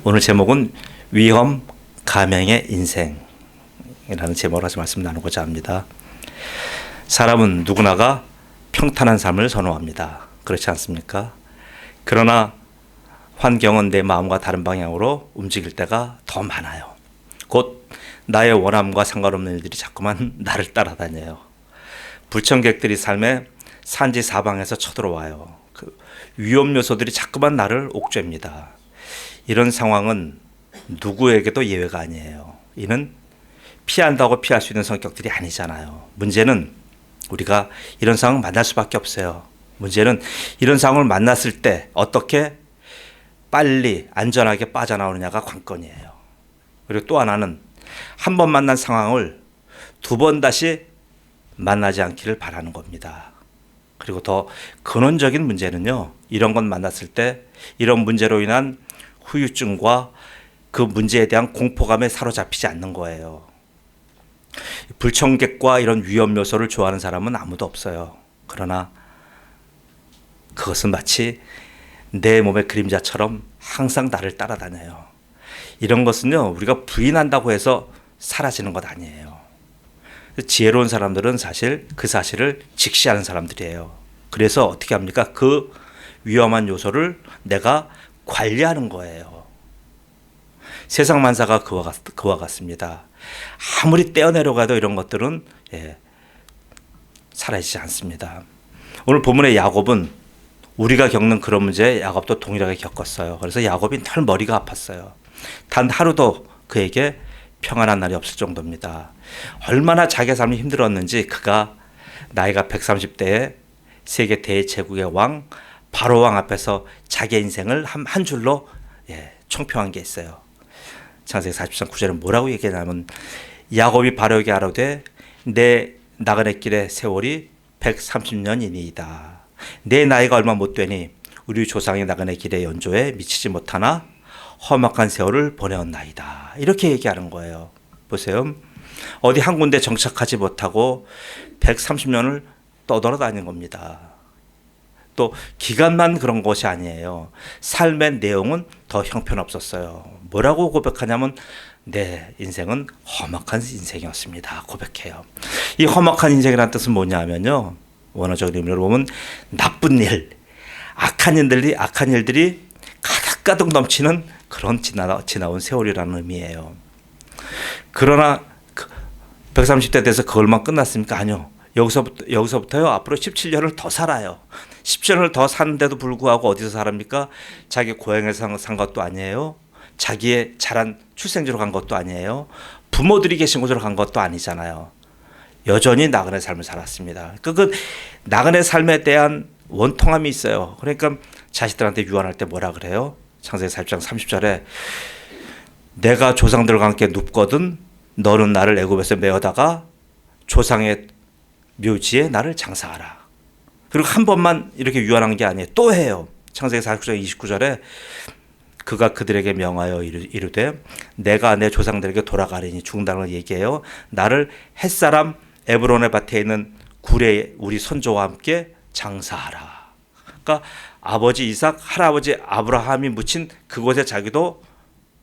오늘 제목은 위험 가명의 인생이라는 제목으로 말씀 나누고자 합니다. 사람은 누구나가 평탄한 삶을 선호합니다. 그렇지 않습니까? 그러나 환경은 내 마음과 다른 방향으로 움직일 때가 더 많아요. 곧 나의 원함과 상관없는 일들이 자꾸만 나를 따라다녀요. 불청객들이 삶에 산지사방에서 쳐들어와요. 그 위험 요소들이 자꾸만 나를 옥죄입니다. 이런 상황은 누구에게도 예외가 아니에요. 이는 피한다고 피할 수 있는 성격들이 아니잖아요. 문제는 우리가 이런 상황을 만날 수밖에 없어요. 문제는 이런 상황을 만났을 때 어떻게 빨리 안전하게 빠져나오느냐가 관건이에요. 그리고 또 하나는 한 번 만난 상황을 두 번 다시 만나지 않기를 바라는 겁니다. 그리고 더 근원적인 문제는요, 이런 건 만났을 때 이런 문제로 인한 후유증과 그 문제에 대한 공포감에 사로잡히지 않는 거예요. 불청객과 이런 위험 요소를 좋아하는 사람은 아무도 없어요. 그러나 그것은 마치 내 몸의 그림자처럼 항상 나를 따라다녀요. 이런 것은요, 우리가 부인한다고 해서 사라지는 것 아니에요. 지혜로운 사람들은 사실 그 사실을 직시하는 사람들이에요. 그래서 어떻게 합니까? 그 위험한 요소를 내가 관리하는 거예요. 세상 만사가 그와 같습니다. 아무리 떼어내려가도 이런 것들은 사라지지 않습니다. 오늘 본문의 야곱은 우리가 겪는 그런 문제에 야곱도 동일하게 겪었어요. 그래서 야곱이 늘 머리가 아팠어요. 단 하루도 그에게 평안한 날이 없을 정도입니다. 얼마나 자기의 삶이 힘들었는지 그가 나이가 130대에 세계 대제국의 왕 바로 왕 앞에서 자기의 인생을 한 줄로 총평한 게 있어요. 창세기 40장 9절은 뭐라고 얘기하냐면 야곱이 바로에게 아뢰되 내 나그네 길의 세월이 130년이니이다. 내 나이가 얼마 못 되니 우리 조상의 나그네 길의 연조에 미치지 못하나 험악한 세월을 보내었나이다. 이렇게 얘기하는 거예요. 보세요. 어디 한 군데 정착하지 못하고 130년을 떠돌아다닌 겁니다. 또 기간만 그런 것이 아니에요. 삶의 내용은 더 형편없었어요. 뭐라고 고백하냐면 내 인생은 험악한 인생이었습니다. 고백해요. 이 험악한 인생이라는 뜻은 뭐냐면요, 원어적인 의미로 보면 나쁜 일, 악한 일들이 가득가득 넘치는 그런 지나온 세월이라는 의미예요. 그러나 130대 돼서 그걸만 끝났습니까? 아니요. 여기서부터요, 앞으로 17년을 더 살아요. 10년을 더 사는데도 불구하고 어디서 살합니까? 자기 고향에서 산 것도 아니에요. 자기의 자란 출생지로 간 것도 아니에요. 부모들이 계신 곳으로 간 것도 아니잖아요. 여전히 나그네 삶을 살았습니다. 그 나그네 삶에 대한 원통함이 있어요. 그러니까 자식들한테 유언할 때 뭐라 그래요? 창세기 40장 30절에 내가 조상들과 함께 눕거든 너는 나를 애굽에서 메어다가 조상의 묘지에 나를 장사하라. 그리고 한 번만 이렇게 유언한 게 아니에요. 또 해요. 창세기 49장 29절에 그가 그들에게 명하여 이르되 내가 내 조상들에게 돌아가리니 중단을 얘기해요. 나를 햇사람 에브론의 밭에 있는 굴에 우리 선조와 함께 장사하라. 그러니까 아버지 이삭, 할아버지 아브라함이 묻힌 그곳에 자기도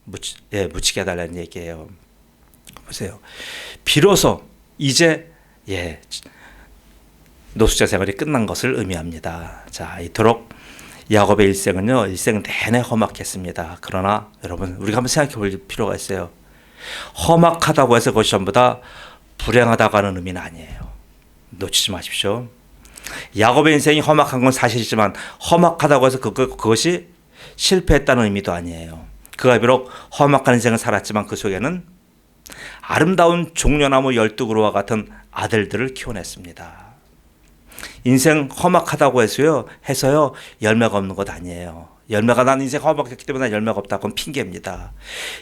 묻히게 해달라는 얘기예요. 보세요. 비로소 이제 노숙자 생활이 끝난 것을 의미합니다. 자, 이토록 야곱의 일생 내내 험악했습니다. 그러나 여러분, 우리가 한번 생각해 볼 필요가 있어요. 험악하다고 해서 그것이 전부 다 불행하다고 하는 의미는 아니에요. 놓치지 마십시오. 야곱의 인생이 험악한 건 사실이지만 험악하다고 해서 그것이 실패했다는 의미도 아니에요. 그가 비록 험악한 인생을 살았지만 그 속에는 아름다운 종려나무 12그루와 같은 아들들을 키워냈습니다. 인생 험악하다고 해서요 열매가 없는 것 아니에요. 열매가 난 인생 험악했기 때문에 열매가 없다. 그건 핑계입니다.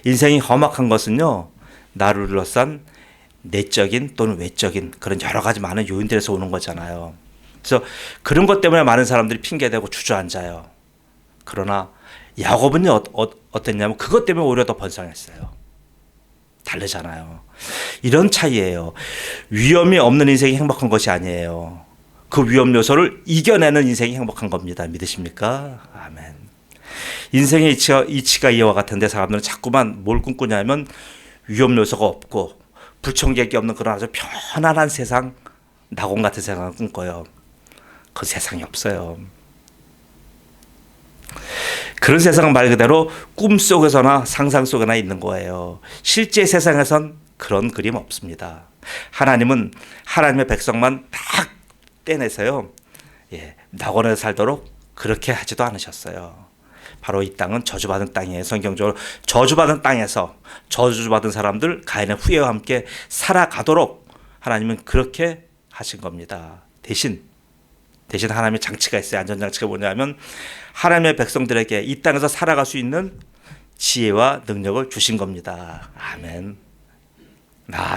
인생이 험악한 것은요, 나를 둘러싼 내적인 또는 외적인 그런 여러 가지 많은 요인들에서 오는 거잖아요. 그래서 그런 것 때문에 많은 사람들이 핑계대고 주저앉아요. 그러나 야곱은요, 어땠냐면 그것 때문에 오히려 더 번성했어요. 다르잖아요. 이런 차이예요. 위험이 없는 인생이 행복한 것이 아니에요. 그 위험 요소를 이겨내는 인생이 행복한 겁니다. 믿으십니까? 아멘. 인생의 이치가 이와 같은데 사람들은 자꾸만 뭘 꿈꾸냐면 위험 요소가 없고 불청객이 없는 그런 아주 편안한 세상, 낙원 같은 세상을 꿈꿔요. 그 세상이 없어요. 그런 세상은 말 그대로 꿈속에서나 상상 속에나 있는 거예요. 실제 세상에선 그런 그림 없습니다. 하나님은 하나님의 백성만 딱 떼내서요, 낙원에 살도록 그렇게 하지도 않으셨어요. 바로 이 땅은 저주받은 땅이에요. 성경적으로 저주받은 땅에서 저주받은 사람들 가인의 후예와 함께 살아가도록 하나님은 그렇게 하신 겁니다. 대신 하나님의 장치가 있어요. 안전장치가 뭐냐면 하나님의 백성들에게 이 땅에서 살아갈 수 있는 지혜와 능력을 주신 겁니다. 아멘.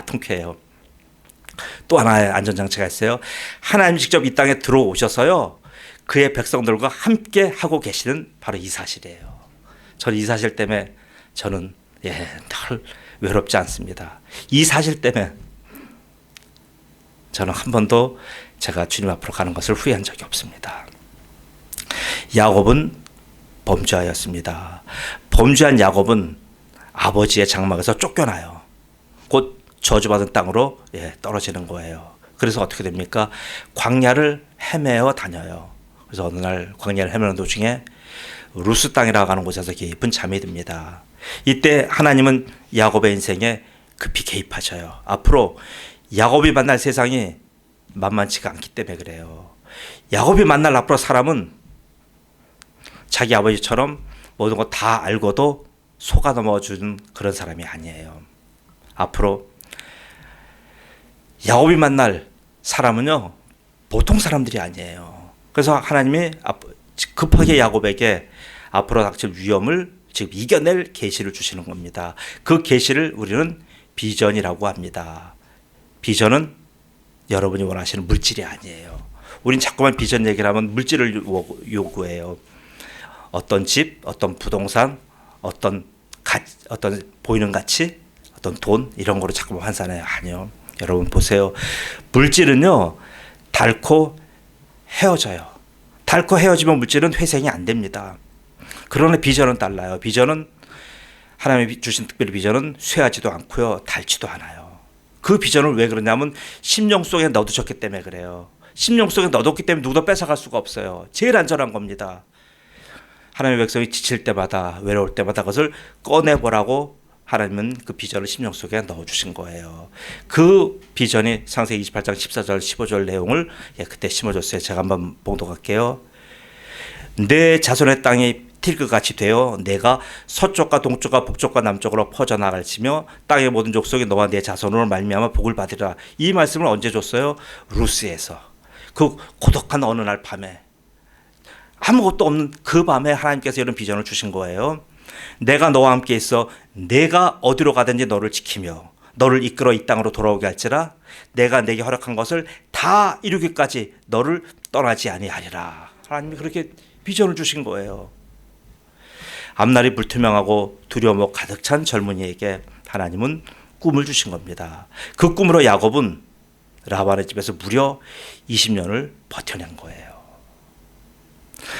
통쾌해요. 또 하나의 안전장치가 있어요. 하나님 직접 이 땅에 들어오셔서요, 그의 백성들과 함께 하고 계시는 바로 이 사실이에요. 저는 이 사실 때문에 저는 늘 외롭지 않습니다. 이 사실 때문에 저는 한 번도 제가 주님 앞으로 가는 것을 후회한 적이 없습니다. 야곱은 범죄하였습니다. 범죄한 야곱은 아버지의 장막에서 쫓겨나요. 곧 저주받은 땅으로 떨어지는 거예요. 그래서 어떻게 됩니까? 광야를 헤매어 다녀요. 그래서 어느 날 광야를 헤매는 도중에 루스 땅이라고 하는 곳에서 깊은 잠이 듭니다. 이때 하나님은 야곱의 인생에 급히 개입하셔요. 앞으로 야곱이 만날 세상이 만만치가 않기 때문에 그래요. 야곱이 만날 앞으로 사람은 자기 아버지처럼 모든 거 다 알고도 속아 넘어주는 그런 사람이 아니에요. 앞으로 야곱이 만날 사람은요, 보통 사람들이 아니에요. 그래서 하나님이 급하게 야곱에게 앞으로 닥칠 위험을 지금 이겨낼 계시를 주시는 겁니다. 그 계시를 우리는 비전이라고 합니다. 비전은 여러분이 원하시는 물질이 아니에요. 우린 자꾸만 비전 얘기를 하면 물질을 요구해요. 어떤 집, 어떤 부동산, 어떤 보이는 가치, 어떤 돈, 이런 거로 자꾸만 환산해요. 아니요. 여러분 보세요. 물질은요, 닳고 헤어져요. 닳고 헤어지면 물질은 회생이 안 됩니다. 그러나 비전은 달라요. 비전은 하나님이 주신 특별히 비전은 쇠하지도 않고요, 닳지도 않아요. 그 비전을 왜 그러냐면 심령 속에 넣어두셨기 때문에 그래요. 심령 속에 넣어뒀기 때문에 누구도 뺏어갈 수가 없어요. 제일 안전한 겁니다. 하나님의 백성이 지칠 때마다, 외로울 때마다 그것을 꺼내보라고 하나님은 그 비전을 심령 속에 넣어주신 거예요. 그 비전이 창세기 28장 14절 15절 내용을 그때 심어줬어요. 제가 한번 봉독할게요. 내 자손의 땅이 틸그같이 되어 내가 서쪽과 동쪽과 북쪽과 남쪽으로 퍼져나갈지며 땅의 모든 족속이 너와 내 자손으로 말미암아 복을 받으리라. 이 말씀을 언제 줬어요? 루스에서. 그 고독한 어느 날 밤에, 아무것도 없는 그 밤에 하나님께서 이런 비전을 주신 거예요. 내가 너와 함께 있어 내가 어디로 가든지 너를 지키며 너를 이끌어 이 땅으로 돌아오게 할지라. 내가 내게 허락한 것을 다 이루기까지 너를 떠나지 아니하리라. 하나님이 그렇게 비전을 주신 거예요. 앞날이 불투명하고 두려움으로 가득 찬 젊은이에게 하나님은 꿈을 주신 겁니다. 그 꿈으로 야곱은 라반의 집에서 무려 20년을 버텨낸 거예요.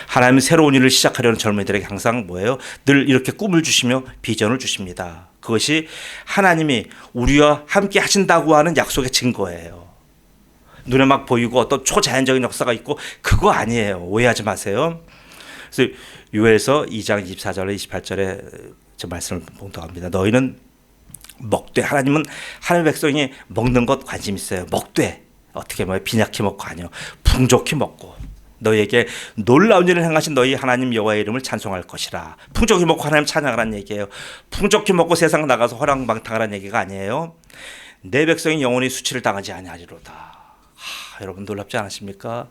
하나님은 새로운 일을 시작하려는 젊은이들에게 항상 뭐예요? 늘 이렇게 꿈을 주시며 비전을 주십니다. 그것이 하나님이 우리와 함께 하신다고 하는 약속의 증거예요. 눈에 막 보이고 어떤 초자연적인 역사가 있고 그거 아니에요. 오해하지 마세요. 그래서 요엘서 2장 24절에 28절에 저 말씀을 봉독합니다. 너희는 먹되, 하나님은 하나님의 백성이 먹는 것 관심 있어요. 먹되, 어떻게 뭐 빈약히 먹고 아니요, 풍족히 먹고 너희에게 놀라운 일을 행하신 너희 하나님 여호와의 이름을 찬송할 것이라. 풍족히 먹고 하나님 찬양하라는 얘기예요. 풍족히 먹고 세상 나가서 허랑방탕하라는 얘기가 아니에요. 내 백성이 영원히 수치를 당하지 아니하리로다. 여러분 놀랍지 않으십니까?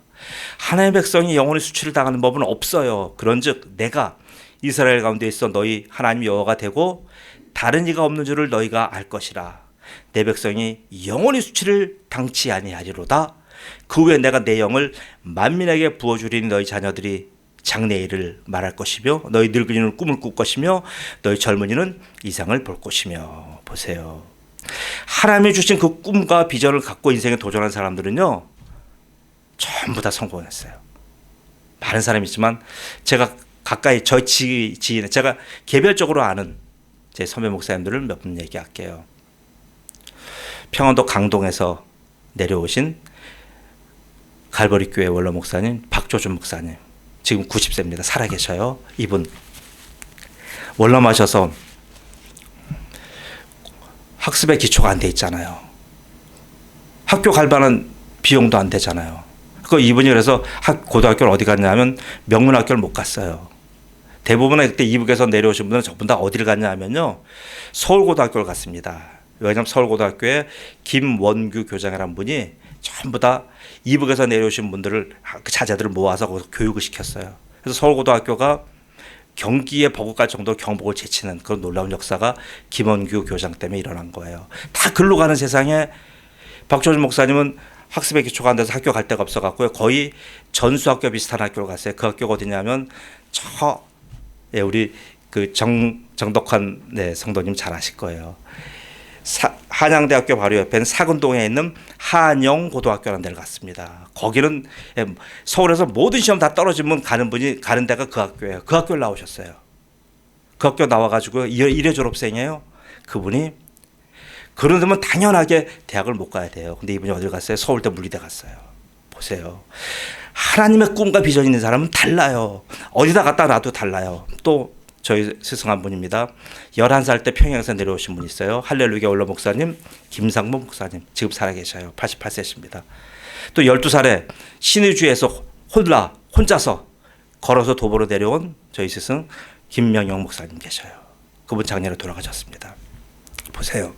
하나님의 백성이 영원히 수치를 당하는 법은 없어요. 그런즉 내가 이스라엘 가운데 있어 너희 하나님 여호와가 되고 다른 이가 없는 줄을 너희가 알 것이라. 내 백성이 영원히 수치를 당치 아니하리로다. 그 후에 내가 내 영을 만민에게 부어주리니 너희 자녀들이 장래일을 말할 것이며 너희 늙은이는 꿈을 꿀 것이며 너희 젊은이는 이상을 볼 것이며. 보세요. 하나님이 주신 그 꿈과 비전을 갖고 인생에 도전한 사람들은요, 전부 다 성공했어요. 많은 사람이 있지만 제가 가까이 저 지인, 제가 개별적으로 아는 제 선배 목사님들을 몇 분 얘기할게요. 평안도 강동에서 내려오신 갈보리 교회 원로 목사님 박조준 목사님, 지금 90세입니다. 살아계셔요. 이분 원로하셔서 학습의 기초가 안 돼 있잖아요. 학교 갈 만한 비용도 안 되잖아요. 그 이분이 그래서 고등학교를 어디 갔냐면 명문학교를 못 갔어요. 대부분의 그때 이북에서 내려오신 분들은 전부 다 어디를 갔냐 하면요, 서울고등학교를 갔습니다. 왜냐하면 서울고등학교에 김원규 교장이라는 분이 전부 다 이북에서 내려오신 분들을, 그 자제들을 모아서 거기서 교육을 시켰어요. 그래서 서울고등학교가 경기에 버금갈 정도로 경복을 제치는 그런 놀라운 역사가 김원규 교장 때문에 일어난 거예요. 다 글로 가는 세상에 박조준 목사님은 학습의 기초가 안 돼서 학교 갈 데가 없어갖고요, 거의 전수학교 비슷한 학교를 갔어요. 그 학교가 어디냐면 우리 그 정덕환 성도님 잘 아실 거예요. 한양대학교 바로 옆에는 사근동에 있는 한영고등학교라는 데를 갔습니다. 거기는 서울에서 모든 시험 다 떨어지면 가는 데가 그 학교예요. 그 학교를 나오셨어요. 그 학교 나와가지고 1회 졸업생이에요. 그분이. 그러면 당연하게 대학을 못 가야 돼요. 근데 이분이 어딜 갔어요? 서울대 물리대 갔어요. 보세요. 하나님의 꿈과 비전이 있는 사람은 달라요. 어디다 갖다 놔도 달라요. 또 저희 스승 한 분입니다. 11살 때 평양에서 내려오신 분이 있어요. 할렐루야 원로 목사님 김상문 목사님, 지금 살아계셔요. 88세십니다. 또 12살에 신의주에서 혼자서 걸어서 도보로 내려온 저희 스승 김명영 목사님 계셔요. 그분 작년에 돌아가셨습니다. 보세요.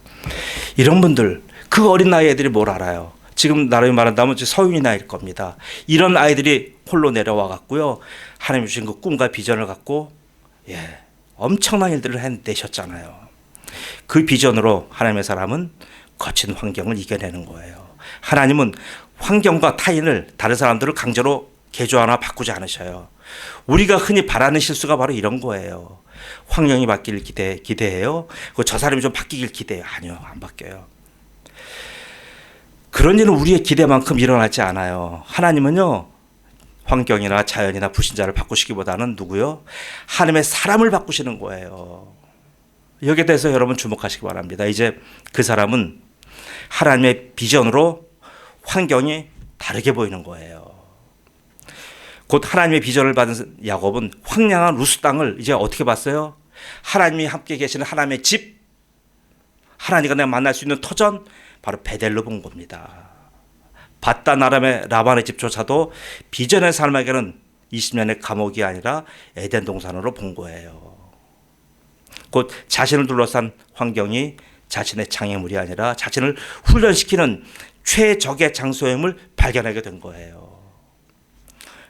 이런 분들, 그 어린 나이 애들이 뭘 알아요. 지금 나름이 말한다면 서윤이 나이일 겁니다. 이런 아이들이 홀로 내려와 갖고요, 하나님 주신 그 꿈과 비전을 갖고 엄청난 일들을 해내셨잖아요. 그 비전으로 하나님의 사람은 거친 환경을 이겨내는 거예요. 하나님은 환경과 타인을, 다른 사람들을 강제로 개조하나 바꾸지 않으셔요. 우리가 흔히 바라는 실수가 바로 이런 거예요. 환경이 바뀔 기대해요. 저 사람이 좀 바뀌길 기대해요. 아니요, 안 바뀌어요. 그런 일은 우리의 기대만큼 일어나지 않아요. 하나님은요, 환경이나 자연이나 불신자를 바꾸시기보다는 누구요? 하나님의 사람을 바꾸시는 거예요. 여기에 대해서 여러분 주목하시기 바랍니다. 이제 그 사람은 하나님의 비전으로 환경이 다르게 보이는 거예요. 곧 하나님의 비전을 받은 야곱은 황량한 루스 땅을 이제 어떻게 봤어요? 하나님이 함께 계시는 하나님의 집, 하나님과 내가 만날 수 있는 터전, 바로 베델로 본 겁니다. 바단 아람의 라반의 집조차도 비전의 삶에게는 20년의 감옥이 아니라 에덴 동산으로 본 거예요. 곧 자신을 둘러싼 환경이 자신의 장애물이 아니라 자신을 훈련시키는 최적의 장소임을 발견하게 된 거예요.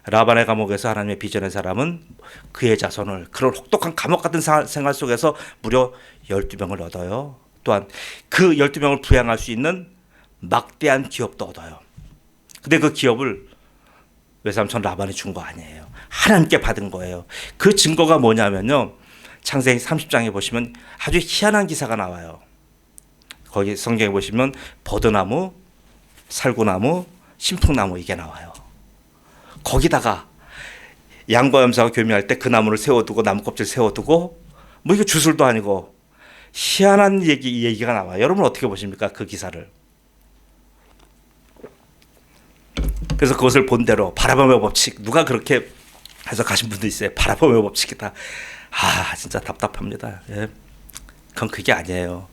라반의 감옥에서 하나님의 비전의 사람은 그의 자손을, 그런 혹독한 감옥 같은 생활 속에서 무려 12명을 얻어요. 또한 그 12명을 부양할 수 있는 막대한 기업도 얻어요. 근데 그 기업을 외삼촌 라반이 준 거 아니에요. 하나님께 받은 거예요. 그 증거가 뭐냐면요, 창세기 30장에 보시면 아주 희한한 기사가 나와요. 거기 성경에 보시면 버드나무, 살구나무, 신풍나무 이게 나와요. 거기다가 양과 염소가 교미할 때 그 나무를 세워두고 나무 껍질 세워두고, 뭐 이게 주술도 아니고 희한한 얘기가 나와요. 여러분 어떻게 보십니까? 그 기사를. 그래서 그것을 본대로 바라봄의 법칙, 누가 그렇게 해서 가신 분도 있어요. 바라봄의 법칙이다. 진짜 답답합니다. 그건 그게 아니에요.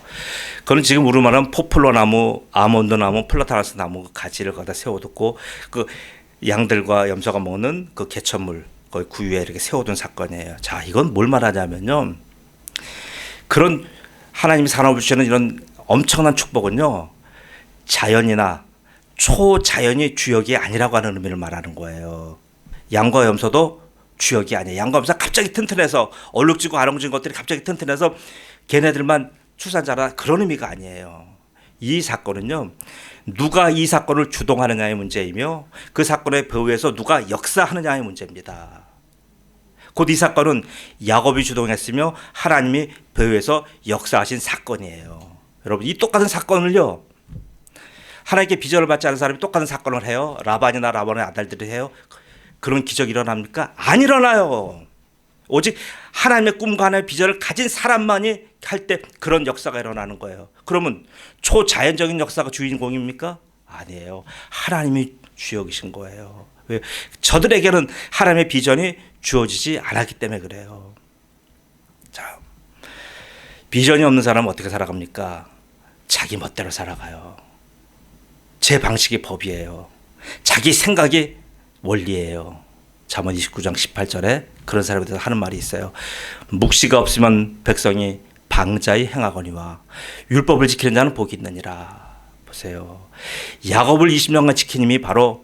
그건 지금 우리 말하는 포플러 나무, 아몬드 나무, 플라타나스 나무 가지를 거기다 세워두고 그 양들과 염소가 먹는 그 개천물 거기 구유에 이렇게 세워둔 사건이에요. 자, 이건 뭘 말하냐면요, 그런 하나님이 산업을 주시는 이런 엄청난 축복은요, 자연이나 초자연이 주역이 아니라고 하는 의미를 말하는 거예요. 양과 염소도 주역이 아니에요. 양과 염소가 갑자기 튼튼해서 얼룩지고 아롱진 것들이 갑자기 튼튼해서 걔네들만 출산자라, 그런 의미가 아니에요. 이 사건은요, 누가 이 사건을 주동하느냐의 문제이며 그 사건의 배후에서 누가 역사하느냐의 문제입니다. 곧 이 사건은 야곱이 주동했으며 하나님이 배후에서 역사하신 사건이에요. 여러분, 이 똑같은 사건을요, 하나님께 비전을 받지 않은 사람이 똑같은 사건을 해요? 라반이나 라반의 아들들이 해요? 그런 기적이 일어납니까? 안 일어나요. 오직 하나님의 꿈과 하나님의 비전을 가진 사람만이 할 때 그런 역사가 일어나는 거예요. 그러면 초자연적인 역사가 주인공입니까? 아니에요. 하나님이 주역이신 거예요. 왜? 저들에게는 하나님의 비전이 주어지지 않았기 때문에 그래요. 자, 비전이 없는 사람은 어떻게 살아갑니까? 자기 멋대로 살아가요. 제 방식이 법이에요. 자기 생각이 원리예요. 잠언 29장 18절에 그런 사람에 대해서 하는 말이 있어요. 묵시가 없으면 백성이 방자히 행하거니와 율법을 지키는 자는 복이 있느니라. 보세요. 야곱을 20년간 지킨 힘이 바로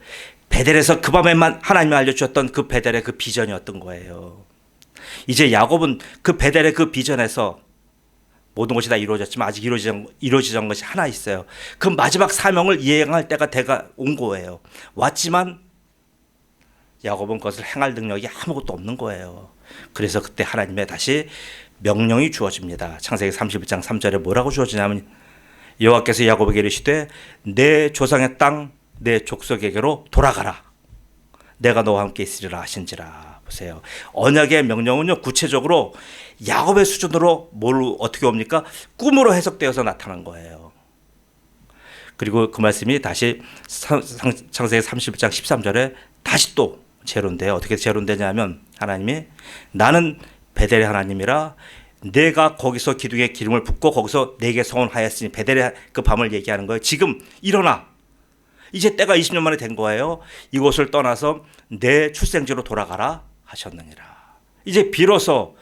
베델에서 그 밤에만 하나님이 알려주셨던 그 베델의 그 비전이었던 거예요. 이제 야곱은 그 베델의 그 비전에서 모든 것이 다 이루어졌지만 아직 이루어지지 않은 것이 하나 있어요. 그 마지막 사명을 이행할 때가 온 거예요. 왔지만 야곱은 그것을 행할 능력이 아무것도 없는 거예요. 그래서 그때 하나님의 다시 명령이 주어집니다. 창세기 31장 3절에 뭐라고 주어지냐면 여호와께서 야곱에게 이르시되 내 조상의 땅 내 족속에게로 돌아가라. 내가 너와 함께 있으리라 하신지라. 보세요. 언약의 명령은요 구체적으로 야곱의 수준으로 뭘 어떻게 옵니까? 꿈으로 해석되어서 나타난 거예요. 그리고 그 말씀이 다시 창세기 31장 13절에 다시 또 재론돼요. 어떻게 재론되냐면 하나님이 나는 베델의 하나님이라 내가 거기서 기둥에 기름을 붓고 거기서 내게 서원하였으니 베델의 그 밤을 얘기하는 거예요. 지금 일어나. 이제 때가 20년 만에 된 거예요. 이곳을 떠나서 내 출생지로 돌아가라 하셨느니라. 이제 비로소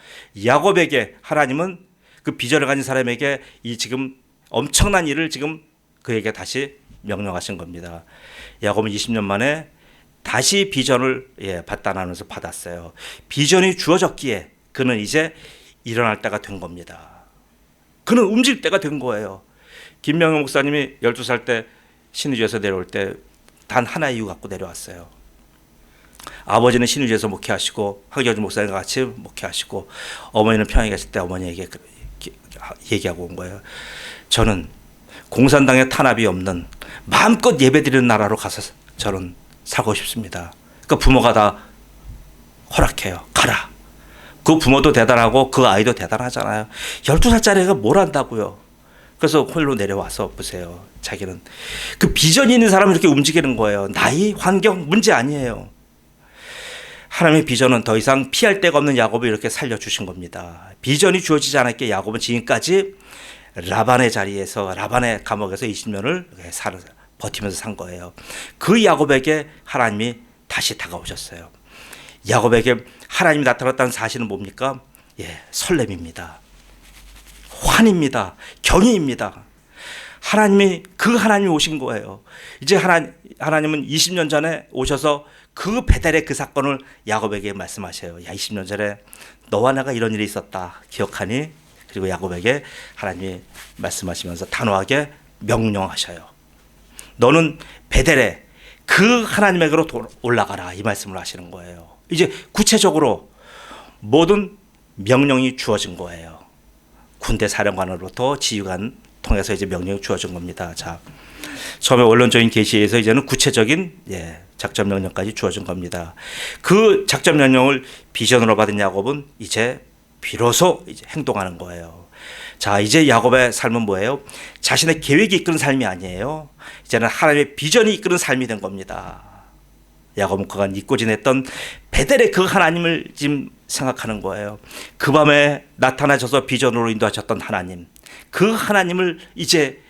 야곱에게 하나님은 그 비전을 가진 사람에게 이 지금 엄청난 일을 지금 그에게 다시 명령하신 겁니다. 야곱은 20년 만에 다시 비전을 받다나면서 받았어요. 비전이 주어졌기에 그는 이제 일어날 때가 된 겁니다. 그는 움직일 때가 된 거예요. 김명현 목사님이 12살 때 신의주에서 내려올 때 단 하나의 이유 갖고 내려왔어요. 아버지는 신의주에서 목회하시고 황교주 목사님과 같이 목회하시고 어머니는 평양에 계실 때 어머니에게 얘기하고 온 거예요. 저는 공산당의 탄압이 없는 마음껏 예배드리는 나라로 가서 저는 살고 싶습니다. 그러니까 부모가 다 허락해요. 가라. 그 부모도 대단하고 그 아이도 대단하잖아요. 12살짜리 애가 뭘 한다고요. 그래서 홀로 내려와서 보세요. 자기는 그 비전이 있는 사람은 이렇게 움직이는 거예요. 나이, 환경 문제 아니에요. 하나님의 비전은 더 이상 피할 데가 없는 야곱을 이렇게 살려주신 겁니다. 비전이 주어지지 않았기에 야곱은 지금까지 라반의 자리에서 라반의 감옥에서 20년을 버티면서 산 거예요. 그 야곱에게 하나님이 다시 다가오셨어요. 야곱에게 하나님이 나타났다는 사실은 뭡니까? 설렘입니다. 환입니다. 경의입니다. 그 하나님이 오신 거예요. 이제 하나님은 20년 전에 오셔서 그 베델의 그 사건을 야곱에게 말씀하셔요. 야, 20년 전에 너와 내가 이런 일이 있었다. 기억하니? 그리고 야곱에게 하나님이 말씀하시면서 단호하게 명령하셔요. 너는 베델에 그 하나님에게로 올라가라. 이 말씀을 하시는 거예요. 이제 구체적으로 모든 명령이 주어진 거예요. 군대 사령관으로부터 지휘관 통해서 이제 명령이 주어진 겁니다. 자, 처음에 원론적인 계시에서 이제는 구체적인 작전 명령까지 주어진 겁니다. 그 작전 명령을 비전으로 받은 야곱은 이제 비로소 이제 행동하는 거예요. 자, 이제 야곱의 삶은 뭐예요? 자신의 계획이 이끄는 삶이 아니에요. 이제는 하나님의 비전이 이끄는 삶이 된 겁니다. 야곱은 그간 잊고 지냈던 베델의 그 하나님을 지금 생각하는 거예요. 그 밤에 나타나셔서 비전으로 인도하셨던 하나님, 그 하나님을 이제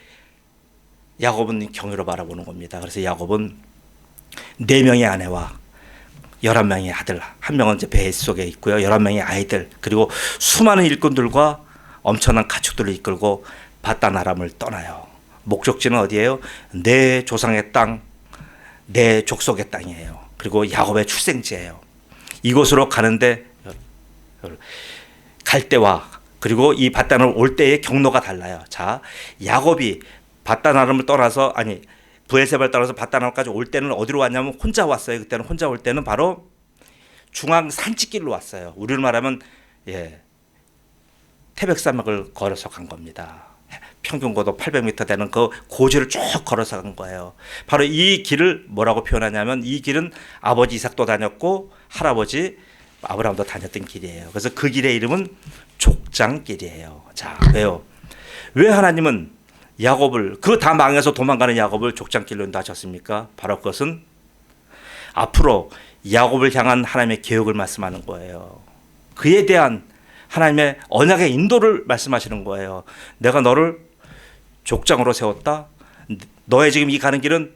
야곱은 경외로 바라보는 겁니다. 그래서 야곱은 4명의 아내와 11명의 아들, 한 명은 이제 배 속에 있고요. 11명의 아이들, 그리고 수많은 일꾼들과 엄청난 가축들을 이끌고 바단 아람을 떠나요. 목적지는 어디예요? 내 조상의 땅, 내 족속의 땅이에요. 그리고 야곱의 출생지예요. 이곳으로 가는데 갈 때와 그리고 이 바단을 올 때의 경로가 달라요. 자, 야곱이 바단 아람을 떠나서 브엘세바를 떠나서 바단 아람까지 올 때는 어디로 왔냐면 혼자 왔어요. 그때는 혼자 올 때는 바로 중앙 산지길로 왔어요. 우리로 말하면 태백산맥을 걸어서 간 겁니다. 평균 고도 800m 되는 그 고지를 쭉 걸어서 간 거예요. 바로 이 길을 뭐라고 표현하냐면 이 길은 아버지 이삭도 다녔고 할아버지 아브라함도 다녔던 길이에요. 그래서 그 길의 이름은 족장길이에요. 자, 왜요? 왜 하나님은 야곱을 그 다 망해서 도망가는 야곱을 족장길로 인도하셨습니까? 바로 그것은 앞으로 야곱을 향한 하나님의 계획을 말씀하는 거예요. 그에 대한 하나님의 언약의 인도를 말씀하시는 거예요. 내가 너를 족장으로 세웠다. 너의 지금 이 가는 길은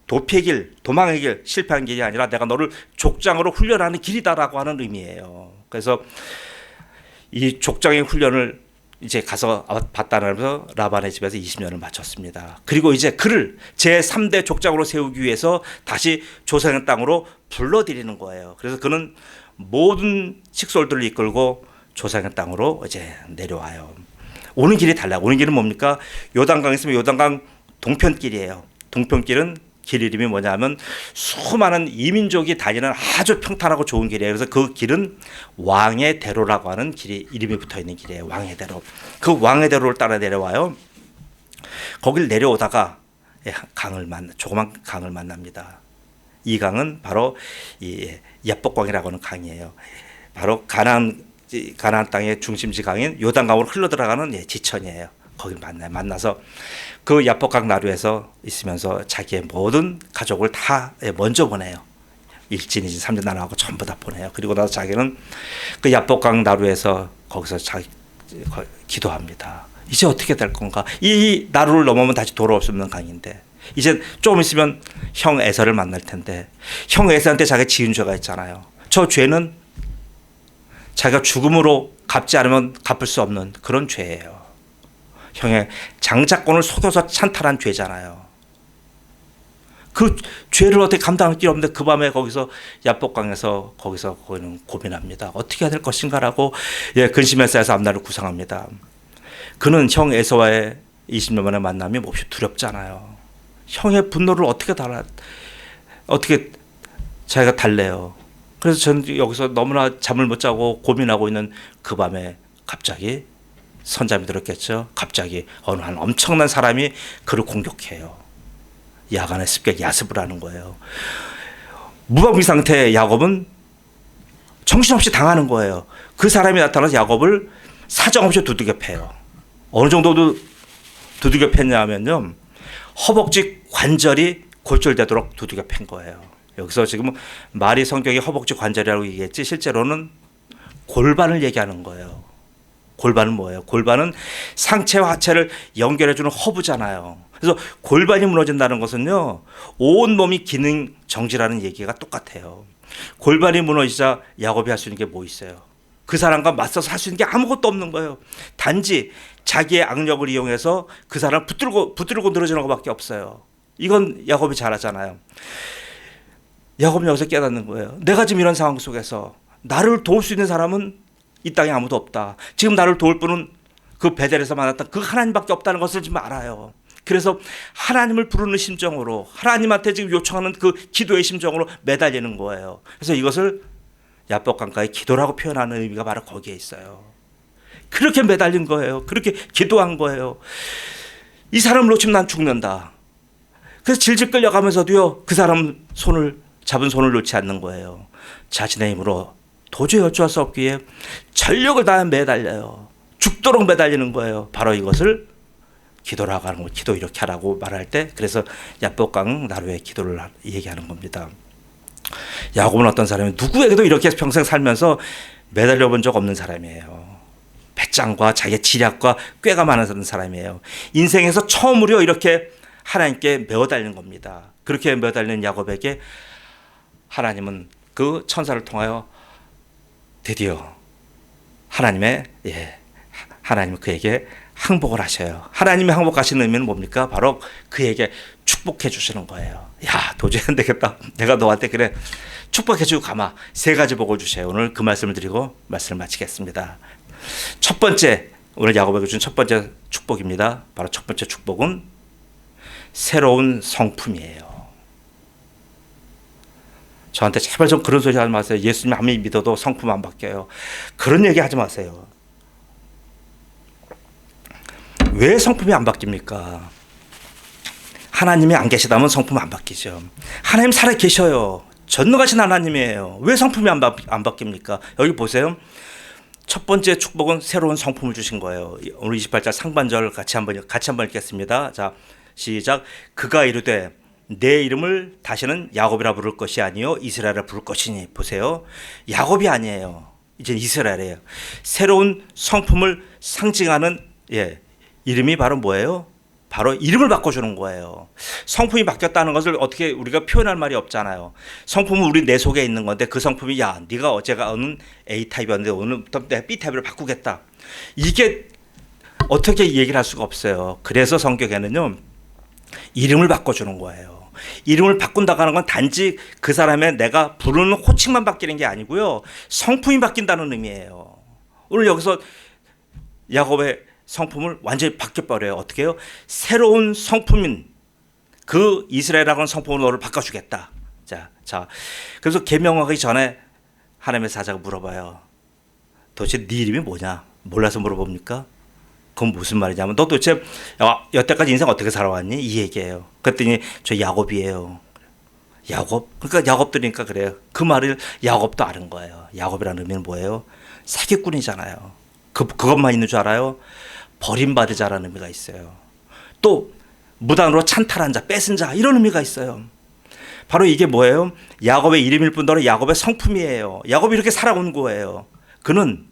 도피의 길, 도망의 길, 실패한 길이 아니라 내가 너를 족장으로 훈련하는 길이다라고 하는 의미예요. 그래서 이 족장의 훈련을 이제 가서 받다라면서 라반의 집에서 20년을 마쳤습니다. 그리고 이제 그를 제3대 족장으로 세우기 위해서 다시 조상의 땅으로 불러들이는 거예요. 그래서 그는 모든 식솔들을 이끌고 조상의 땅으로 이제 내려와요. 오는 길이 달라요. 오는 길은 뭡니까? 요단강 있으면 요단강 동편길이에요. 동편길은 길 이름이 뭐냐면 수많은 이민족이 다니는 아주 평탄하고 좋은 길이에요. 그래서 그 길은 왕의 대로라고 하는 길이 이름이 붙어 있는 길이에요. 왕의 대로. 그 왕의 대로를 따라 내려와요. 거길 내려오다가 조그만 강을 만납니다. 이 강은 바로 이 야복강이라고 하는 강이에요. 바로 가나안 땅의 중심지 강인 요단강으로 흘러 들어가는 지천이에요. 거길 만나서 그 야복강 나루에서 있으면서 자기의 모든 가족을 다 먼저 보내요. 일진이진 삼진 나라하고 전부 다 보내요. 그리고 나서 자기는 그 야복강 나루에서 거기서 기도합니다. 이제 어떻게 될 건가? 이 나루를 넘으면 다시 돌아올 수 없는 강인데 이제 조금 있으면 형 에서를 만날 텐데 형 에서한테 자기가 지은 죄가 있잖아요. 저 죄는 자기가 죽음으로 갚지 않으면 갚을 수 없는 그런 죄예요. 형의 장자권을 속여서 찬탈한 죄잖아요. 그 죄를 어떻게 감당할 길 없는데 그 밤에 거기서 야복강에서 거기는 고민합니다. 어떻게 해야 될 것인가라고 근심에 쌓여서 앞날을 구상합니다. 그는 형 에서와의 20년 만의 만남이 몹시 두렵잖아요. 형의 분노를 어떻게 자기가 달래요. 그래서 저는 여기서 너무나 잠을 못 자고 고민하고 있는 그 밤에 갑자기 선잠이 들었겠죠. 갑자기 어느 한 엄청난 사람이 그를 공격해요. 야간에 습격 야습을 하는 거예요. 무방비 상태의 야곱은 정신없이 당하는 거예요. 그 사람이 나타나서 야곱을 사정없이 두들겨 패요. 어느 정도 두들겨 팼냐면요. 허벅지 관절이 골절되도록 두들겨 팬 거예요. 여기서 지금 말이 성경이 허벅지 관절이라고 얘기했지 실제로는 골반을 얘기하는 거예요. 골반은 뭐예요? 골반은 상체와 하체를 연결해주는 허브잖아요. 그래서 골반이 무너진다는 것은요. 온 몸이 기능 정지라는 얘기가 똑같아요. 골반이 무너지자 야곱이 할 수 있는 게 뭐 있어요? 그 사람과 맞서서 할 수 있는 게 아무것도 없는 거예요. 단지 자기의 악력을 이용해서 그 사람을 붙들고 늘어지는 것밖에 없어요. 이건 야곱이 잘 하잖아요. 야곱은 여기서 깨닫는 거예요. 내가 지금 이런 상황 속에서 나를 도울 수 있는 사람은 이 땅에 아무도 없다. 지금 나를 도울 분은 그 베델에서 만났던 그 하나님밖에 없다는 것을 지금 알아요. 그래서 하나님을 부르는 심정으로 하나님한테 지금 요청하는 그 기도의 심정으로 매달리는 거예요. 그래서 이것을 야복강가의 기도라고 표현하는 의미가 바로 거기에 있어요. 그렇게 매달린 거예요. 그렇게 기도한 거예요. 이 사람을 놓치면 난 죽는다. 그래서 질질 끌려가면서도요. 그 사람 잡은 손을 놓지 않는 거예요. 자신의 힘으로 도저히 어찌할 수 없기에 전력을 다해 매달려요. 죽도록 매달리는 거예요. 바로 이것을 기도라고 하는 거, 기도 이렇게 하라고 말할 때 그래서 야복강 나루의 기도를 얘기하는 겁니다. 야곱은 어떤 사람이 누구에게도 이렇게 평생 살면서 매달려 본 적 없는 사람이에요. 배짱과 자기의 지략과 꾀가 많은 사람이에요. 인생에서 처음으로 이렇게 하나님께 매어달린 겁니다. 그렇게 매어달린 야곱에게 하나님은 그 천사를 통하여 드디어 하나님은 그에게 항복을 하셔요. 하나님이 항복하시는 의미는 뭡니까? 바로 그에게 축복해 주시는 거예요. 야, 도저히 안 되겠다. 내가 너한테 그래 축복해 주고 가마. 3가지 복을 주세요. 오늘 그 말씀을 드리고 말씀을 마치겠습니다. 첫 번째, 오늘 야곱에게 준 첫 번째 축복입니다. 바로 첫 번째 축복은 새로운 성품이에요. 저한테 제발 좀 그런 소리 하지 마세요. 예수님 아무리 믿어도 성품 안 바뀌어요. 그런 얘기 하지 마세요. 왜 성품이 안 바뀝니까? 하나님이 안 계시다면 성품 안 바뀌죠. 하나님 살아 계셔요. 전능하신 하나님이에요. 왜 성품이 안 바뀝니까? 여기 보세요. 첫 번째 축복은 새로운 성품을 주신 거예요. 오늘 28절 상반절 같이 한번 읽겠습니다. 자, 시작. 그가 이르되 내 이름을 다시는 야곱이라 부를 것이 아니요 이스라엘이라 부를 것이니. 보세요. 야곱이 아니에요. 이제 이스라엘이에요. 새로운 성품을 상징하는 이름이 바로 뭐예요? 바로 이름을 바꿔주는 거예요. 성품이 바뀌었다는 것을 어떻게 우리가 표현할 말이 없잖아요. 성품은 우리 내 속에 있는 건데 그 성품이 야 네가 어제가 어느 A타입이었는데 오늘부터 내가 B타입으로 바꾸겠다. 이게 어떻게 얘기를 할 수가 없어요. 그래서 성경에는요. 이름을 바꿔주는 거예요. 이름을 바꾼다고 하는 건 단지 그 사람의 내가 부르는 호칭만 바뀌는 게 아니고요. 성품이 바뀐다는 의미예요. 오늘 여기서 야곱의 성품을 완전히 바뀌어버려요. 어떻게 해요? 새로운 성품인 그 이스라엘이라는 성품으로 너를 바꿔주겠다. 자, 그래서 계명하기 전에 하나님의 사자가 물어봐요. 도대체 네 이름이 뭐냐? 몰라서 물어봅니까? 그건 무슨 말이냐면 너 도대체 여태까지 인생 어떻게 살아왔니? 이 얘기예요. 그랬더니 저 야곱이에요. 야곱? 그러니까 야곱 들으니까 그래요. 그 말을 야곱도 아는 거예요. 야곱이라는 의미는 뭐예요? 사기꾼이잖아요. 그것만 있는 줄 알아요? 버림받으자라는 의미가 있어요. 또 무단으로 찬탈한 자, 뺏은 자 이런 의미가 있어요. 바로 이게 뭐예요? 야곱의 이름일 뿐더러 야곱의 성품이에요. 야곱이 이렇게 살아온 거예요. 그는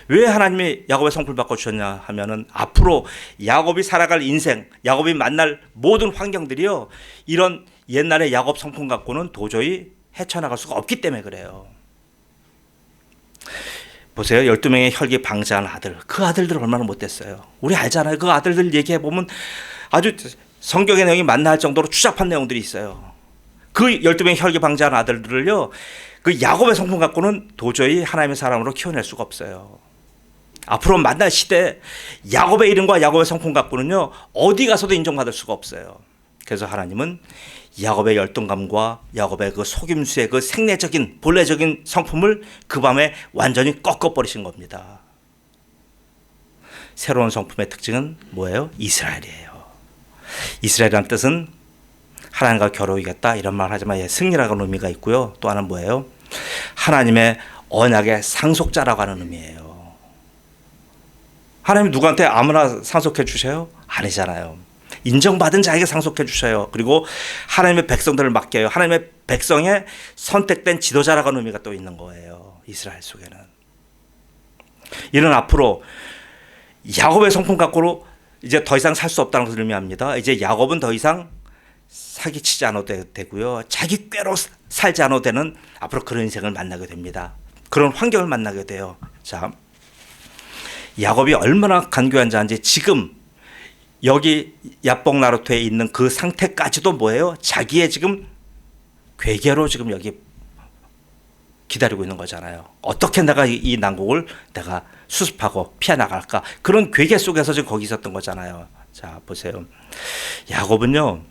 왜 하나님이 야곱의 성품을 바꿔주셨냐 하면은 앞으로 야곱이 살아갈 인생, 야곱이 만날 모든 환경들이요. 이런 옛날의 야곱 성품 갖고는 도저히 헤쳐나갈 수가 없기 때문에 그래요. 보세요. 12명의 혈기 방자한 아들. 그 아들들 얼마나 못됐어요. 우리 알잖아요. 그 아들들 얘기해보면 아주 성경의 내용이 만날 정도로 추잡한 내용들이 있어요. 그 12명의 혈기 방자한 아들들을요. 그 야곱의 성품 갖고는 도저히 하나님의 사람으로 키워낼 수가 없어요. 앞으로 만날 시대에 야곱의 이름과 야곱의 성품 갖고는요. 어디 가서도 인정받을 수가 없어요. 그래서 하나님은 야곱의 열등감과 야곱의 그 속임수의 그 생내적인 본래적인 성품을 그 밤에 완전히 꺾어버리신 겁니다. 새로운 성품의 특징은 뭐예요? 이스라엘이에요. 이스라엘이라는 뜻은 하나님과 겨루겠다 이런 말 하지만 승리라는 의미가 있고요. 또 하나는 뭐예요? 하나님의 언약의 상속자라고 하는 의미예요. 하나님이 누구한테 아무나 상속해 주셔요? 아니잖아요. 인정받은 자에게 상속해 주셔요. 그리고 하나님의 백성들을 맡겨요. 하나님의 백성의 선택된 지도자라는 의미가 또 있는 거예요. 이스라엘 속에는. 이는 앞으로 야곱의 성품 갖고는 이제 더 이상 살 수 없다는 것을 의미합니다. 이제 야곱은 더 이상 사기치지 않아도 되고요. 자기 꾀로 살지 않아도 되는 앞으로 그런 인생을 만나게 됩니다. 그런 환경을 만나게 돼요. 자, 야곱이 얼마나 간교한 자인지 지금 여기 야복 나루토에 있는 그 상태까지도 뭐예요? 자기의 지금 괴계로 지금 여기 기다리고 있는 거잖아요. 어떻게 내가 이 난국을 내가 수습하고 피해나갈까? 그런 괴계 속에서 지금 거기 있었던 거잖아요. 자, 보세요. 야곱은요,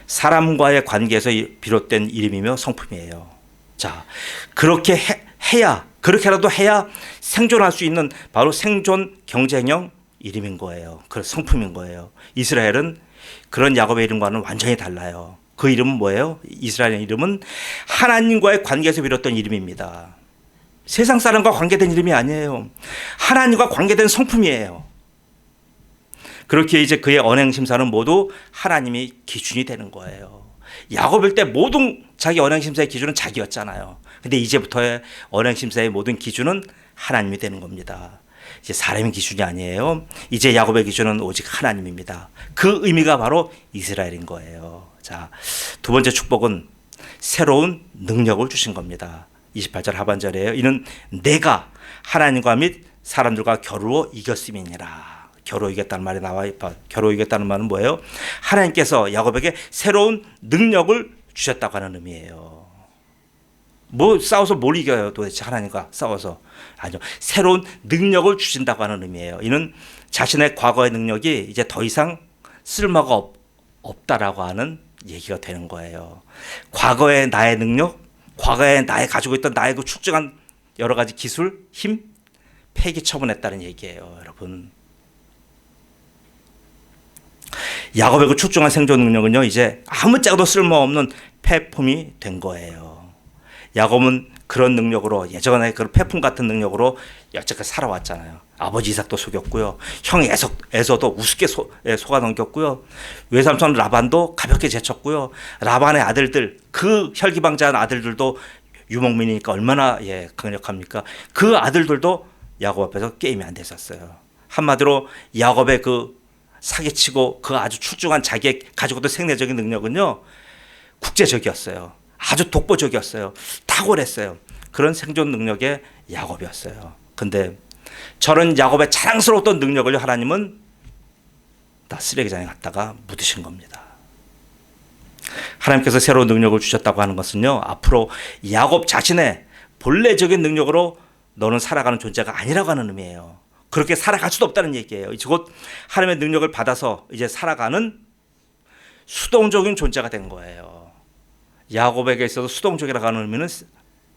사람과의 관계에서 비롯된 이름이며 성품이에요. 자, 그렇게 그렇게라도 해야 생존할 수 있는 바로 생존 경쟁형 이름인 거예요. 그 성품인 거예요. 이스라엘은 그런 야곱의 이름과는 완전히 달라요. 그 이름은 뭐예요? 이스라엘의 이름은 하나님과의 관계에서 비롯된 이름입니다. 세상 사람과 관계된 이름이 아니에요. 하나님과 관계된 성품이에요. 그렇게 이제 그의 언행 심사는 모두 하나님이 기준이 되는 거예요. 야곱일 때 모든 자기 언행 심사의 기준은 자기였잖아요. 근데 이제부터의 언행 심사의 모든 기준은 하나님이 되는 겁니다. 이제 사람의 기준이 아니에요. 이제 야곱의 기준은 오직 하나님입니다. 그 의미가 바로 이스라엘인 거예요. 자, 두 번째 축복은 새로운 능력을 주신 겁니다. 28절 하반절이에요. 이는 내가 하나님과 및 사람들과 겨루어 이겼음이니라. 겨루어 이겼다는 말이 나와요. 겨루어 이겼다는 말은 뭐예요? 하나님께서 야곱에게 새로운 능력을 주셨다고 하는 의미예요. 뭐 싸워서 뭘 이겨요? 도대체 하나님과 싸워서. 아니요. 새로운 능력을 주신다고 하는 의미예요. 이는 자신의 과거의 능력이 이제 더 이상 쓸모가 없다라고 하는 얘기가 되는 거예요. 과거의 나의 능력, 과거에 나의 가지고 있던 나의 그 축적한 여러 가지 기술, 힘, 폐기 처분했다는 얘기예요, 여러분. 야곱의 그 출중한 생존 능력은요, 이제 아무짝에도 쓸모없는 폐품이 된 거예요. 야곱은 그런 능력으로 예전에 그런 태풍 같은 능력으로 여태까지 살아왔잖아요. 아버지 이삭도 속였고요. 형 에서도 우습게 속아 넘겼고요. 외삼촌 라반도 가볍게 제쳤고요. 라반의 아들들 그 혈기방자한 아들들도 유목민이니까 얼마나 강력합니까? 그 아들들도 야곱 앞에서 게임이 안 됐었어요. 한마디로 야곱의 그 사기치고 그 아주 출중한 자기의 가지고도 생내적인 능력은요 국제적이었어요. 아주 독보적이었어요. 탁월했어요. 그런 생존 능력의 야곱이었어요. 근데 저런 야곱의 자랑스러웠던 능력을 하나님은 다 쓰레기장에 갖다가 묻으신 겁니다. 하나님께서 새로운 능력을 주셨다고 하는 것은요 앞으로 야곱 자신의 본래적인 능력으로 너는 살아가는 존재가 아니라고 하는 의미예요. 그렇게 살아갈 수도 없다는 얘기예요. 곧 하나님의 능력을 받아서 이제 살아가는 수동적인 존재가 된 거예요. 야곱에게 있어서 수동적이라고 하는 의미는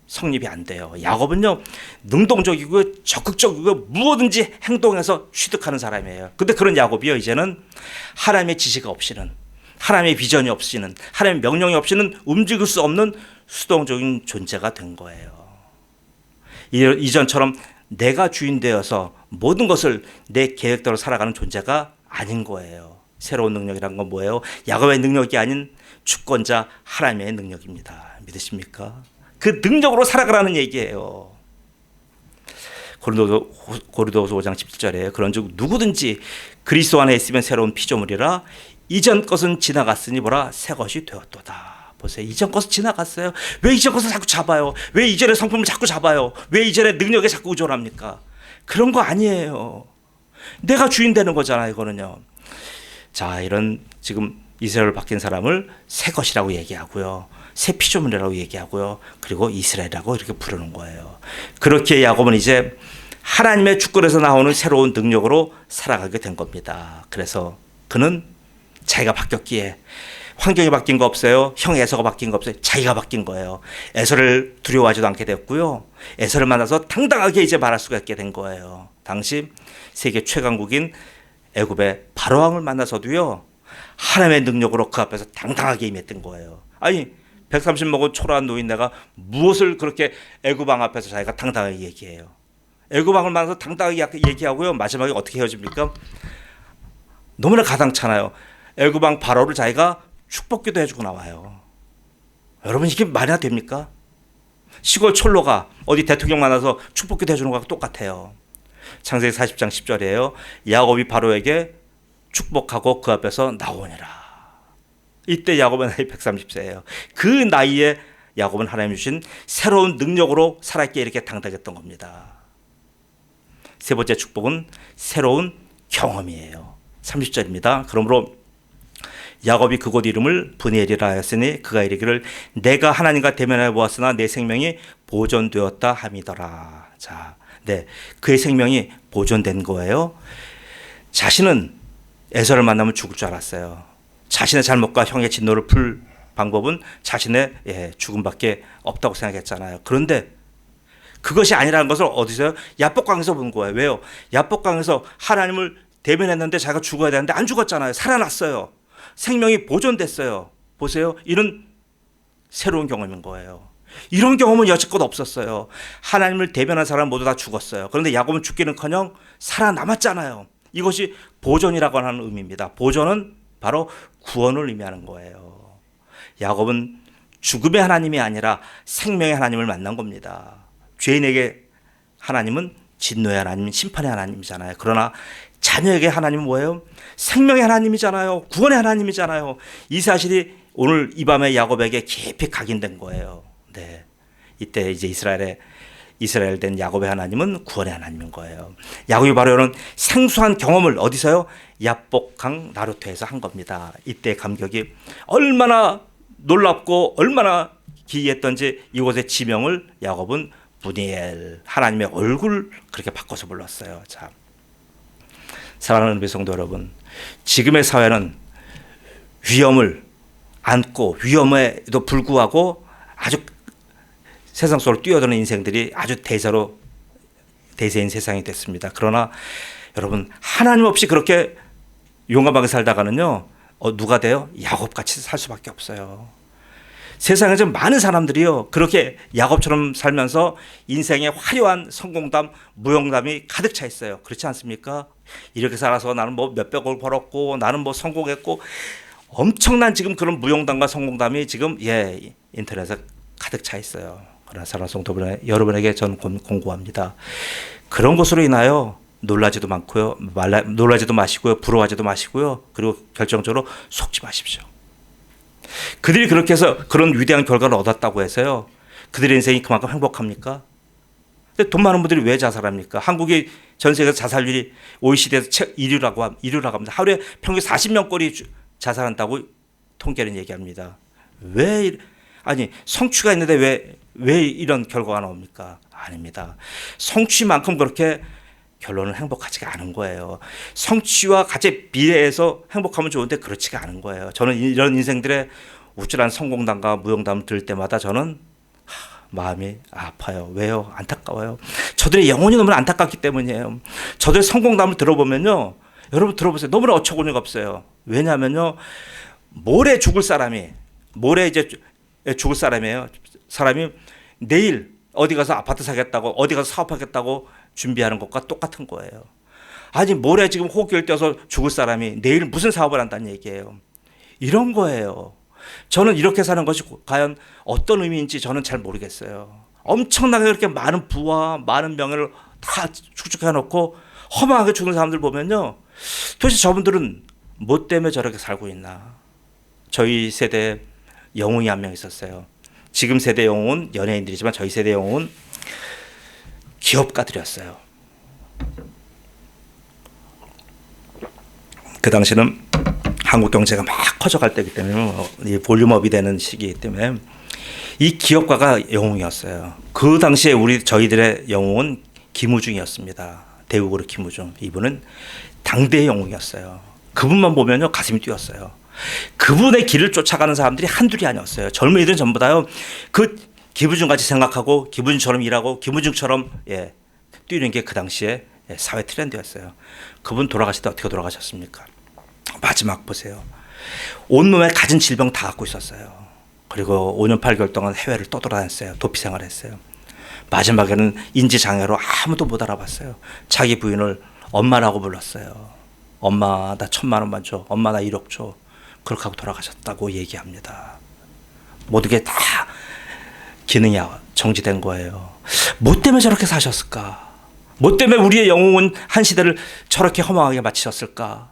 성립이 안 돼요. 야곱은요 능동적이고 적극적이고 무엇든지 행동해서 취득하는 사람이에요. 근데 그런 야곱이요 이제는 하나님의 지시가 없이는, 하나님의 비전이 없이는, 하나님의 명령이 없이는 움직일 수 없는 수동적인 존재가 된 거예요. 이전처럼 내가 주인 되어서 모든 것을 내 계획대로 살아가는 존재가 아닌 거예요. 새로운 능력이란 건 뭐예요? 야곱의 능력이 아닌 주권자 하나님의 능력입니다. 믿으십니까? 그 능력으로 살아가라는 얘기예요. 고린도서 5장 17절에 그런즉 누구든지 그리스도 안에 있으면 새로운 피조물이라 이전 것은 지나갔으니 보라 새 것이 되었도다. 보세요. 이전 것은 지나갔어요. 왜 이전 것을 자꾸 잡아요? 왜 이전의 성품을 자꾸 잡아요? 왜 이전의 능력에 자꾸 의존합니까? 그런 거 아니에요. 내가 주인 되는 거잖아요. 이거는요. 자, 이런 지금 이스라엘을 바뀐 사람을 새 것이라고 얘기하고요. 새 피조물이라고 얘기하고요. 그리고 이스라엘이라고 이렇게 부르는 거예요. 그렇게 야곱은 이제 하나님의 주권에서 나오는 새로운 능력으로 살아가게 된 겁니다. 그래서 그는 자기가 바뀌었기에 환경이 바뀐 거 없어요. 형 에서가 바뀐 거 없어요. 자기가 바뀐 거예요. 에서를 두려워하지도 않게 됐고요. 에서를 만나서 당당하게 이제 말할 수가 있게 된 거예요. 당시 세계 최강국인 애굽의 바로왕을 만나서도요. 하나님의 능력으로 그 앞에서 당당하게 임했던 거예요. 아니 130 먹은 초라한 노인네가 무엇을 그렇게 애굽 왕 앞에서 자기가 당당하게 얘기해요. 애굽 왕을 만나서 당당하게 얘기하고요. 마지막에 어떻게 헤어집니까? 너무나 가당찮아요. 애굽 왕 바로를 자기가 축복기도 해주고 나와요. 여러분 이게 말이나 됩니까? 시골 촐로가 어디 대통령 만나서 축복기도 해주는 거랑 똑같아요. 창세기 40장 10절이에요. 야곱이 바로에게 축복하고 그 앞에서 나오니라. 이때 야곱의 나이 130세예요. 그 나이에 야곱은 하나님 주신 새로운 능력으로 살아있게 이렇게 당당했던 겁니다. 세 번째 축복은 새로운 경험이에요. 30절입니다. 그러므로 야곱이 그곳 이름을 브니엘이라 하였으니 그가 이르기를 내가 하나님과 대면하여 보았으나 내 생명이 보존되었다 함이더라. 자, 네, 그의 생명이 보존된 거예요. 자신은 에서를 만나면 죽을 줄 알았어요. 자신의 잘못과 형의 진노를 풀 방법은 자신의 죽음밖에 없다고 생각했잖아요. 그런데 그것이 아니라는 것을 어디서요? 야복강에서 본 거예요. 왜요? 야복강에서 하나님을 대면했는데 자기가 죽어야 되는데 안 죽었잖아요. 살아났어요. 생명이 보존됐어요. 보세요. 이런 새로운 경험인 거예요. 이런 경험은 여지껏 없었어요. 하나님을 대면한 사람 모두 다 죽었어요. 그런데 야곱은 죽기는커녕 살아남았잖아요. 이것이 보존이라고 하는 의미입니다. 보존은 바로 구원을 의미하는 거예요. 야곱은 죽음의 하나님이 아니라 생명의 하나님을 만난 겁니다. 죄인에게 하나님은 진노의 하나님, 심판의 하나님이잖아요. 그러나 자녀에게 하나님은 뭐예요? 생명의 하나님이잖아요. 구원의 하나님이잖아요. 이 사실이 오늘 이 밤에 야곱에게 깊이 각인된 거예요. 네, 이때 이제 이스라엘 된 야곱의 하나님은 구원의 하나님인 거예요. 야곱이 바로 이런 생소한 경험을 어디서요? 야복강 나루토에서 한 겁니다. 이때 감격이 얼마나 놀랍고 얼마나 기이했던지 이곳의 지명을 야곱은 브니엘, 하나님의 얼굴 그렇게 바꿔서 불렀어요. 자, 사랑하는 우리 성도 여러분, 지금의 사회는 위험을 안고 위험에도 불구하고 아주 세상 속으로 뛰어드는 인생들이 아주 대세인 세상이 됐습니다. 그러나 여러분 하나님 없이 그렇게 용감하게 살다가는요 누가 돼요? 야곱같이 살 수밖에 없어요. 세상에 좀 많은 사람들이요 그렇게 야곱처럼 살면서 인생의 화려한 성공담, 무용담이 가득 차 있어요. 그렇지 않습니까? 이렇게 살아서 나는 뭐 몇백억을 벌었고 나는 뭐 성공했고 엄청난 지금 그런 무용담과 성공담이 지금 인터넷에 가득 차 있어요. 그러나 사랑하는 성도 여러분에게 저는 공고합니다. 그런 것으로 인하여 놀라지도 많고요, 놀라지도 마시고요, 부러워하지도 마시고요, 그리고 결정적으로 속지 마십시오. 그들이 그렇게 해서 그런 위대한 결과를 얻었다고 해서요, 그들의 인생이 그만큼 행복합니까? 근데 돈 많은 분들이 왜 자살합니까? 한국이 전 세계 자살률이 OECD에서 1위라고 합니다. 하루에 평균 40명꼴이 자살한다고 통계는 얘기합니다. 아니 성취가 있는데 왜 이런 결과가 나옵니까? 아닙니다. 성취만큼 그렇게 결론은 행복하지가 않은 거예요. 성취와 같이 비례해서 행복하면 좋은데 그렇지가 않은 거예요. 저는 이런 인생들의 우쭐한 성공담과 무용담을 들을 때마다 저는 마음이 아파요. 왜요? 안타까워요. 저들의 영혼이 너무 안타깝기 때문이에요. 저들의 성공담을 들어보면요, 여러분 들어보세요. 너무나 어처구니가 없어요. 왜냐하면요, 모레 죽을 사람이에요. 사람이 내일 어디 가서 아파트 사겠다고, 어디 가서 사업하겠다고 준비하는 것과 똑같은 거예요. 아니 모레 지금 호흡기를 떼어서 죽을 사람이 내일 무슨 사업을 한다는 얘기예요. 이런 거예요. 저는 이렇게 사는 것이 과연 어떤 의미인지 저는 잘 모르겠어요. 엄청나게 그렇게 많은 부와 많은 명예를 다 축적해 놓고 허망하게 죽는 사람들 보면요, 도대체 저분들은 뭐 때문에 저렇게 살고 있나. 저희 세대에 영웅이 한 명 있었어요. 지금 세대 영웅은 연예인들이지만 저희 세대 영웅은 기업가들이었어요. 그 당시는 한국 경제가 막 커져갈 때이기 때문에 볼륨업이 되는 시기이기 때문에 이 기업가가 영웅이었어요. 그 당시에 저희들의 영웅은 김우중이었습니다. 대우그룹 김우중. 이분은 당대의 영웅이었어요. 그분만 보면요 가슴이 뛰었어요. 그분의 길을 쫓아가는 사람들이 한둘이 아니었어요. 젊은이들은 전부 다요 그 김우중같이 생각하고 김우중처럼 일하고 김우중처럼 뛰는 게 그 당시에 사회 트렌드였어요. 그분 돌아가실 때 어떻게 돌아가셨습니까? 마지막 보세요. 온몸에 가진 질병 다 갖고 있었어요. 그리고 5년 8개월 동안 해외를 떠돌아다녔어요. 도피 생활했어요. 마지막에는 인지장애로 아무도 못 알아봤어요. 자기 부인을 엄마라고 불렀어요. 엄마 나 1,000만 원만 줘. 엄마 나 1억 줘. 그렇게 하고 돌아가셨다고 얘기합니다. 모든 게 다 기능이 정지된 거예요. 뭐 때문에 저렇게 사셨을까? 뭐 때문에 우리의 영웅은 한 시대를 저렇게 허망하게 마치셨을까?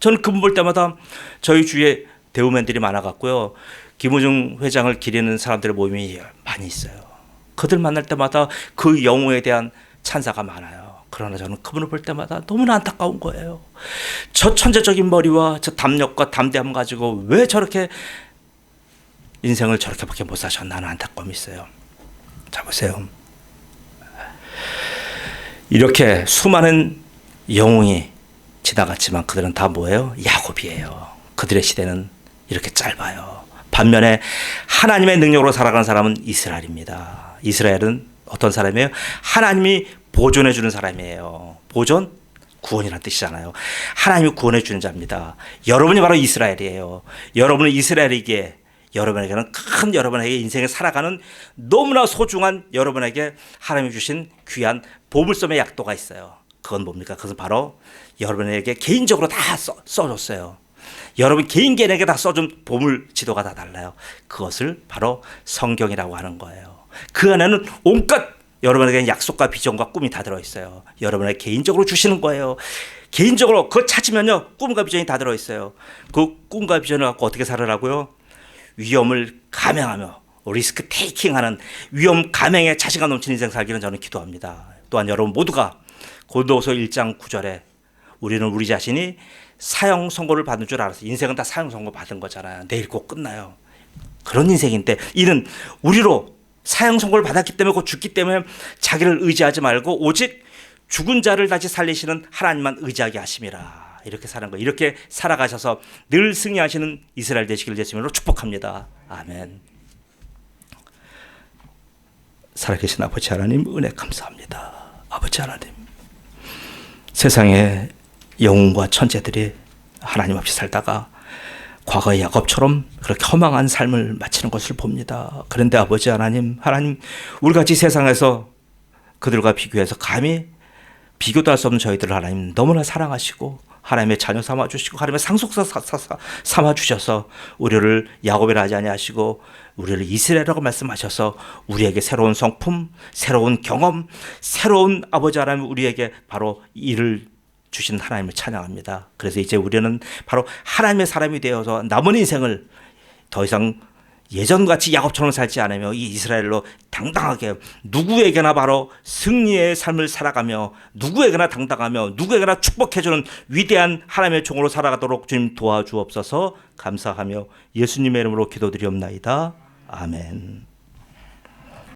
저는 그분 볼 때마다 저희 주위에 대우맨들이 많아갖고요, 김우중 회장을 기리는 사람들의 모임이 많이 있어요. 그들 만날 때마다 그 영웅에 대한 찬사가 많아요. 그러나 저는 그분을 볼 때마다 너무나 안타까운 거예요. 저 천재적인 머리와 저 담력과 담대함 가지고 왜 저렇게 인생을 저렇게밖에 못 사셨나 하는 안타까움이 있어요. 자 보세요. 이렇게 수많은 영웅이 지나갔지만 그들은 다 뭐예요? 야곱이에요. 그들의 시대는 이렇게 짧아요. 반면에 하나님의 능력으로 살아가는 사람은 이스라엘입니다. 이스라엘은 어떤 사람이에요? 하나님이 보존해 주는 사람이에요. 보존? 구원이라는 뜻이잖아요. 하나님이 구원해 주는 자입니다. 여러분이 바로 이스라엘이에요. 여러분은 이스라엘이기에 여러분에게는 큰 여러분에게 인생에 살아가는 너무나 소중한 여러분에게 하나님이 주신 귀한 보물섬의 약도가 있어요. 그건 뭡니까? 그것은 바로 여러분에게 개인적으로 다 써줬어요. 여러분 개인에게 다 써준 보물 지도가 다 달라요. 그것을 바로 성경이라고 하는 거예요. 그 안에는 온갖 여러분에게 약속과 비전과 꿈이 다 들어있어요. 여러분에게 개인적으로 주시는 거예요. 개인적으로 그거 찾으면요 꿈과 비전이 다 들어있어요. 그 꿈과 비전을 갖고 어떻게 살으라고요? 위험을 감행하며 리스크 테이킹하는 위험 감행에 자신감 넘치는 인생 살기는 저는 기도합니다. 또한 여러분 모두가 고린도후서 1장 9절에 우리는 우리 자신이 사형 선고를 받는 줄 알아서, 인생은 다 사형 선고 받은 거잖아요. 내일 곧 끝나요. 그런 인생인데 이는 우리로 사형 선고를 받았기 때문에 곧 죽기 때문에 자기를 의지하지 말고 오직 죽은 자를 다시 살리시는 하나님만 의지하게 하심이라. 이렇게 사는 거, 이렇게 살아가셔서 늘 승리하시는 이스라엘 되시길 예수님으로 축복합니다. 아멘. 살아계신 아버지 하나님 은혜 감사합니다. 아버지 하나님, 세상의 영웅과 천재들이 하나님 없이 살다가 과거 야곱처럼 그렇게 허망한 삶을 마치는 것을 봅니다. 그런데 아버지 하나님, 우리같이 세상에서 그들과 비교해서 감히 비교도 할 수 없는 저희들을 하나님 너무나 사랑하시고 하나님의 자녀 삼아주시고 하나님의 상속자 삼아주셔서 우리를 야곱이라 하지 아니하시고 우리를 이스라엘이라고 말씀하셔서 우리에게 새로운 성품, 새로운 경험, 새로운 아버지 하나님 우리에게 바로 이를 주신 하나님을 찬양합니다. 그래서 이제 우리는 바로 하나님의 사람이 되어서 남은 인생을 더 이상 예전같이 야곱처럼 살지 않으며 이 이스라엘로 당당하게 누구에게나 바로 승리의 삶을 살아가며 누구에게나 당당하며 누구에게나 축복해주는 위대한 하나님의 종으로 살아가도록 주님 도와주옵소서. 감사하며 예수님의 이름으로 기도드리옵나이다. 아멘.